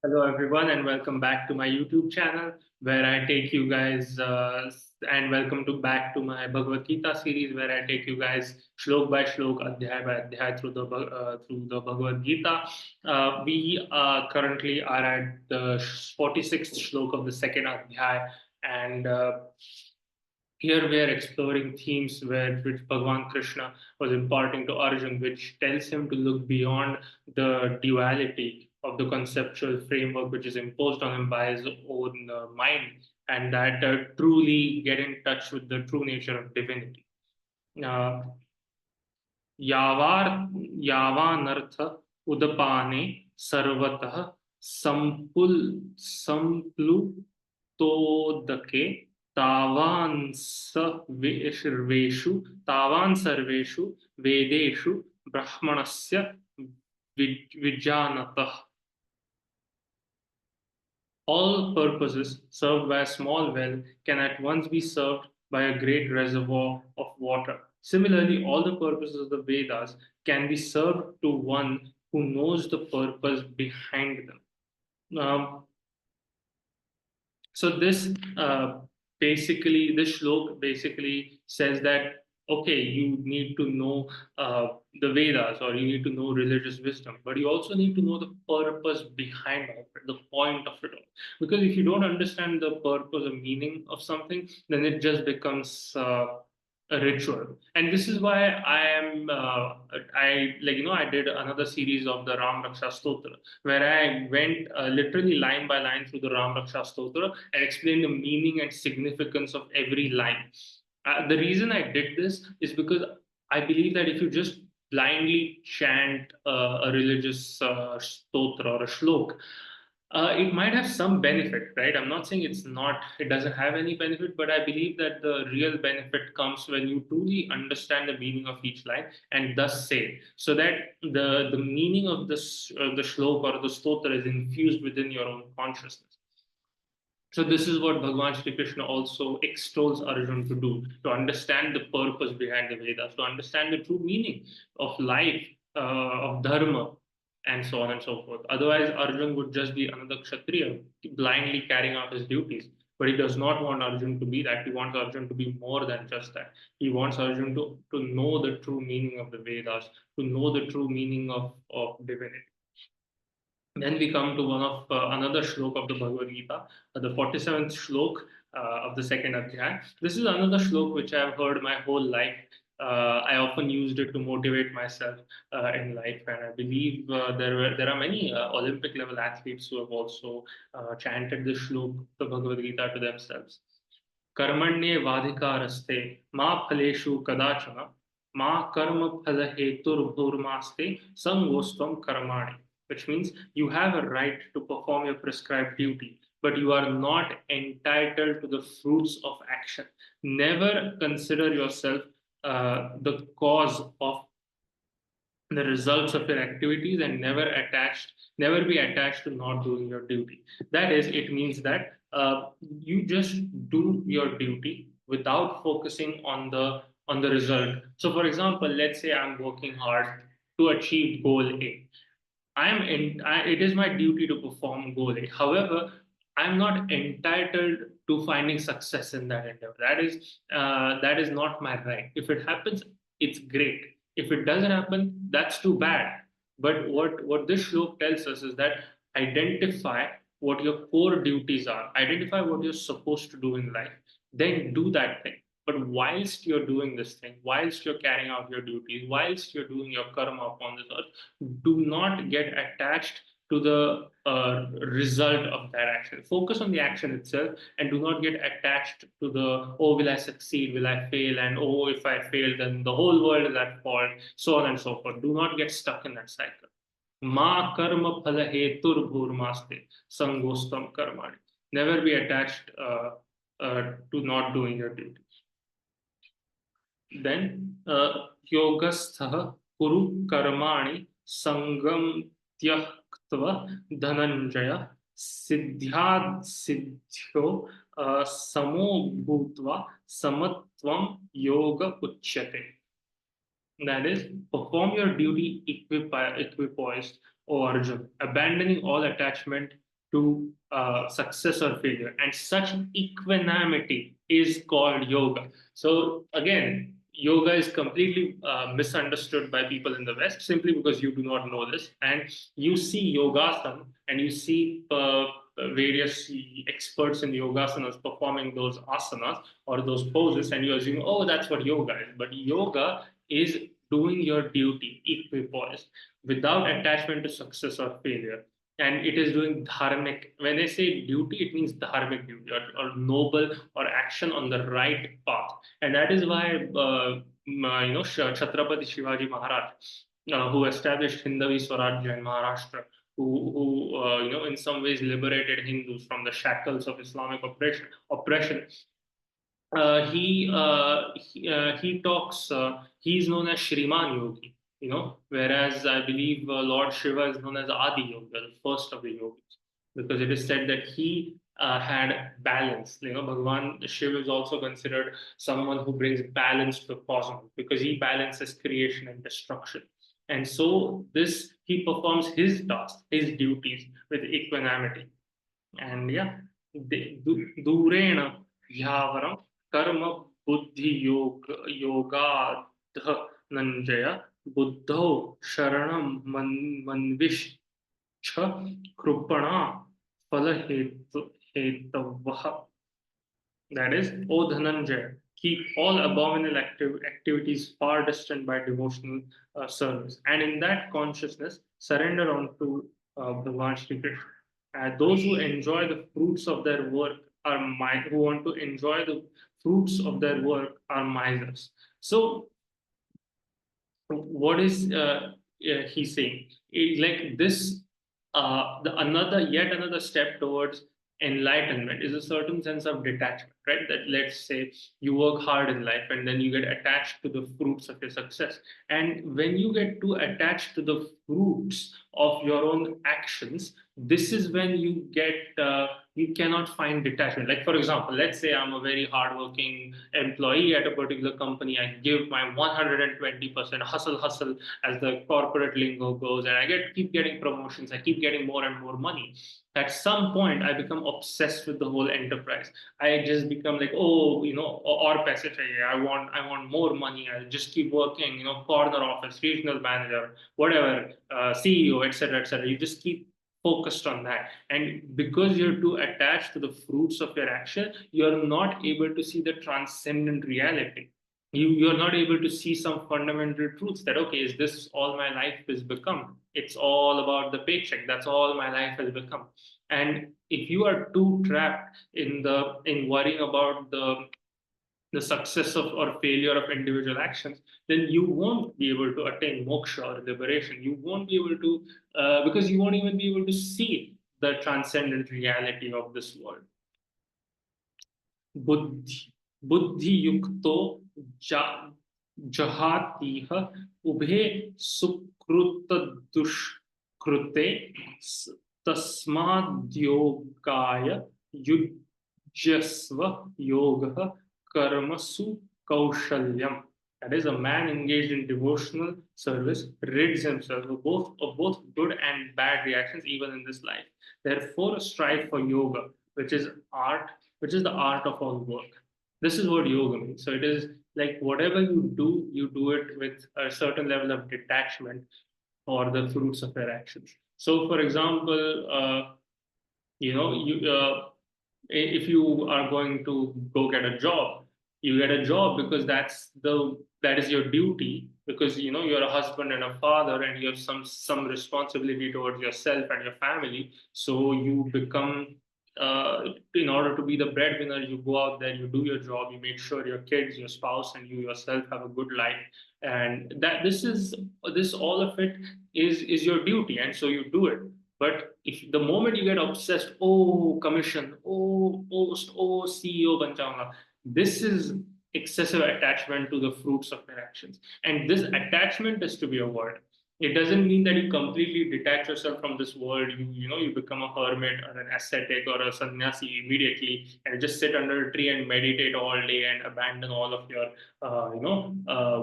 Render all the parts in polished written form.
Hello, everyone, and welcome back to my YouTube channel where I take you guys, and welcome to back to my Bhagavad Gita series where I take you guys shlok by shlok, adhyay by adhyay through the Bhagavad Gita. We currently are at the 46th shlok of the second adhyay, and here we are exploring themes which Bhagavan Krishna was imparting to Arjun, which tells him to look beyond the duality of the conceptual framework which is imposed on him by his own mind, and that truly get in touch with the true nature of divinity. Uh, यावार यावानर्थ उदपाने सर्वतः संपुल संप्लुतोदके तावान् सर्वेषु वेदेषु ब्राह्मणस्य विजानतः. All purposes served by a small well can at once be served by a great reservoir of water. Similarly, all the purposes of the Vedas can be served to one who knows the purpose behind them. So this shlok basically says that okay, you need to know the Vedas or you need to know religious wisdom, but you also need to know the purpose behind it, the point of it all. Because if you don't understand the purpose or meaning of something, then it just becomes a ritual. And this is why I did another series of the Ram Raksha Stotra where I went literally line by line through the Ram Raksha Stotra and explained the meaning and significance of every line. The reason I did this is because I believe that if you just blindly chant a religious stotra or a shlok, it might have some benefit, right? I'm not saying it doesn't have any benefit, but I believe that the real benefit comes when you truly understand the meaning of each line and thus say, so that the meaning of the shlok or the stotra is infused within your own consciousness. So this is what Bhagavan Shri Krishna also extols Arjun to do, to understand the purpose behind the Vedas, to understand the true meaning of life, of dharma, and so on and so forth. Otherwise, Arjun would just be another Kshatriya, blindly carrying out his duties. But he does not want Arjun to be that. He wants Arjun to be more than just that. He wants Arjun to know the true meaning of the Vedas, to know the true meaning of divinity. Then we come to one of another shlok of the Bhagavad Gita, the 47th shlok of the second adhyay. This is another shlok which I have heard my whole life. I often used it to motivate myself in life, and I believe there are many Olympic level athletes who have also chanted this shlok, the Bhagavad Gita, to themselves. कर्मण्ये वाधिकारस्ते मा फलेषु कदाचन मा कर्म फल हेतुर्भुर्मास्ते संगोस्त्वं कर्माणि, which means you have a right to perform your prescribed duty, but you are not entitled to the fruits of action. Never consider yourself the cause of the results of your activities and never be attached to not doing your duty. That is, it means that you just do your duty without focusing on the result. So for example, let's say I'm working hard to achieve goal A. It is my duty to perform goal A. However, I'm not entitled to finding success in that endeavor. That is not my right. If it happens, it's great. If it doesn't happen, that's too bad. But what this shlok tells us is that identify what your core duties are, identify what you're supposed to do in life, then do that thing. But whilst you're doing this thing, whilst you're carrying out your duties, whilst you're doing your karma upon this earth, do not get attached to the result of that action. Focus on the action itself and do not get attached to the, oh, will I succeed? Will I fail? And oh, if I fail, then the whole world is at fault, so on and so forth. Do not get stuck in that cycle. Ma karma phala hetur bhurmaste sangostam karmani. Never be attached to not doing your duty. Then yogastha kuru karmani sangam tyaktva dhananjaya siddhyad siddhyo samo bhutva samatvam yoga uchyate. That is, perform your duty equipoised, O Arjun, abandoning all attachment to success or failure. And such equanimity is called yoga. So again, yoga is completely misunderstood by people in the West simply because you do not know this. And you see yogasana and you see various experts in yogasanas performing those asanas or those poses, and you assume, oh, that's what yoga is. But yoga is doing your duty equipoised without attachment to success or failure. And it is doing dharmic. When they say duty, it means dharmic duty, or noble, or action on the right path. And that is why, Chhatrapati Shivaji Maharaj, who established Hindavi Swarajya in Maharashtra, who in some ways liberated Hindus from the shackles of Islamic oppression. He talks. He's known as Shriman Yogi, whereas I believe Lord Shiva is known as Adi Yoga, the first of the yogis, because it is said that he had balance. Bhagavan Shiva is also considered someone who brings balance to the cosmos because he balances creation and destruction. And so this he performs his tasks, his duties with equanimity. And yeah, durena yavaram karma buddhi yoga nanjaya buddho sharanam manvish cha krupana phala hetavah. That is, O Dhananjaya, keep all abominable activities far distant by devotional service. And in that consciousness, surrender unto Bhagavan Shri Krishna. Those who enjoy the fruits of their work who want to enjoy the fruits of their work are misers. So what is he saying? Like this, yet another step towards enlightenment is a certain sense of detachment, right? That, let's say, you work hard in life and then you get attached to the fruits of your success. And when you get too attached to the fruits of your own actions, this is when you cannot find detachment. Like, for example, let's say I'm a very hardworking employee at a particular company. I give my 120% hustle, as the corporate lingo goes, and I keep getting promotions. I keep getting more and more money. At some point, I become obsessed with the whole enterprise. I just become like, oh, or paise chahiye. I want more money. I'll just keep working. Corner office, regional manager, whatever, CEO, etc., etc. You just keep focused on that. And because you're too attached to the fruits of your action, you're not able to see the transcendent reality. You're not able to see some fundamental truths that, okay, is this all my life has become? It's all about the paycheck. That's all my life has become. And if you are too trapped in worrying about the success of or failure of individual actions, then you won't be able to attain moksha or liberation. You won't be able to, because you won't even be able to see the transcendent reality of this world. बुद्धि बुद्धि युक्तो जा जहातीह उभे सुकृत दुष्कृते तस्माद्योगाय युज्यस्व योगः कर्मसु कौशल्यम. That is, a man engaged in devotional service rids himself of both good and bad reactions, even in this life. Therefore, strive for yoga, which is the art of all work. This is what yoga means. So it is like whatever you do it with a certain level of detachment for the fruits of your actions. So, for example, you if you are going to go get a job, you get a job because that is your duty, because you're a husband and a father and you have some responsibility towards yourself and your family. So you become, in order to be the breadwinner, you go out there, you do your job, you make sure your kids, your spouse, and you yourself have a good life. And that this all of it is your duty, and so you do it. But if the moment you get obsessed, oh, commission, oh, post, oh, CEO ban jaunga, this is excessive attachment to the fruits of your actions. And this attachment is to be avoided. It doesn't mean that you completely detach yourself from this world. You become a hermit or an ascetic or a sannyasi immediately and just sit under a tree and meditate all day and abandon all of your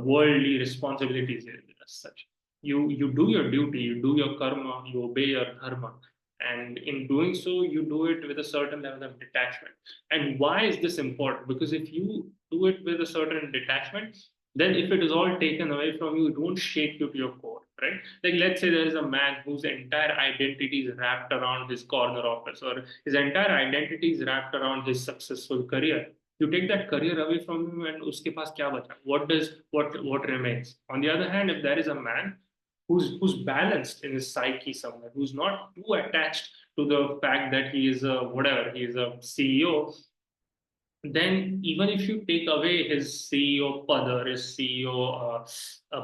worldly responsibilities as such. You do your duty, you do your karma, you obey your dharma, And in doing so, you do it with a certain level of detachment. And why is this important? Because if you do it with a certain detachment, then if it is all taken away from you, it won't shake you to your core, right? Like, let's say there is a man whose entire identity is wrapped around his corner office, or his entire identity is wrapped around his successful career. You take that career away from him, and uske paas kya bacha? What remains? On the other hand, if there is a man who's balanced in his psyche somewhere, who's not too attached to the fact that he is a whatever, he is a CEO, then even if you take away his CEO pad or his CEO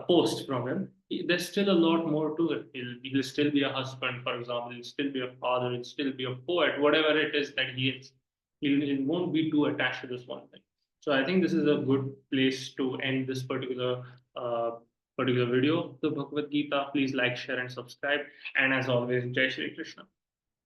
post from him, there's still a lot more to it. He'll still be a husband, for example. He'll still be a father. He'll still be a poet, whatever it is that he is. He won't be too attached to this one thing. So I think this is a good place to end this uh, particular video of the Bhagavad Gita. Please like, share, and subscribe. And as always, Jai Shri Krishna.